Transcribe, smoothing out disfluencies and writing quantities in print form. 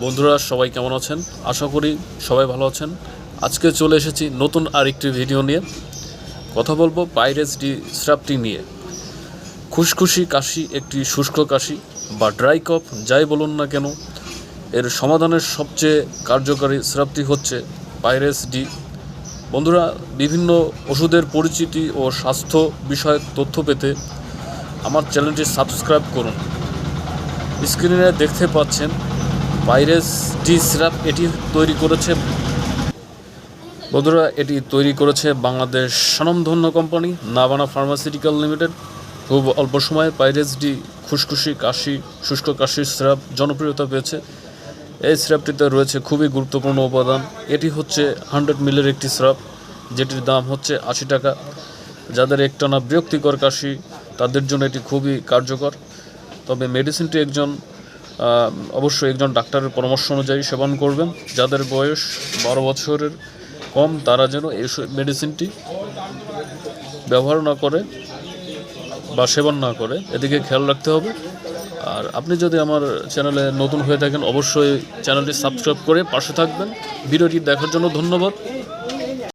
বন্ধুরা সবাই কেমন আছেন? আশা করি সবাই ভালো আছেন। আজকে চলে এসেছি নতুন আরেকটি ভিডিও নিয়ে। কথা বলবো পাইরেস ডি সিরাপটি নিয়ে। খুশখুশি কাশি একটি শুষ্ক কাশি বা ড্রাই কফ যাই বলুন না কেন, এর সমাধানের সবচেয়ে কার্যকারী সিরাপটি হচ্ছে পাইরেস ডি। বন্ধুরা, বিভিন্ন ওষুধের পরিচিতি ও স্বাস্থ্য বিষয়ক তথ্য পেতে আমার চ্যানেলটি সাবস্ক্রাইব করুন। স্ক্রিনে দেখতে পাচ্ছেন পাইরেস ডি সিরাপ। এটি তৈরি করেছে বাংলাদেশ স্বনামধন্য কোম্পানি নাভানা ফার্মাসিউটিক্যাল লিমিটেড। খুব অল্প সময়ে পাইরেস ডি খুশখুশি কাশি শুষ্ক কাশির সিরাপ জনপ্রিয়তা পেয়েছে। এই সিরাপটিতে রয়েছে খুবই গুরুত্বপূর্ণ উপাদান। এটি হচ্ছে 100 মিলির একটি সিরাপ, যেটির দাম হচ্ছে 80 টাকা। যাদের একটানা বিরক্তিকর কাশি তাদের জন্য এটি খুবই কার্যকর। তবে মেডিসিনটি অবশ্যই একজন ডাক্তারের পরামর্শ অনুযায়ী সেবন করবেন। যাদের বয়স 12 বছরের কম তারা যেন এই মেডিসিনটি ব্যবহার না করে বা সেবন না করে, এদিকে খেয়াল রাখতে হবে। আর আপনি যদি আমার চ্যানেলে নতুন হয়ে থাকেন অবশ্যই চ্যানেলটি সাবস্ক্রাইব করে পাশে থাকবেন। ভিডিওটি দেখার জন্য ধন্যবাদ।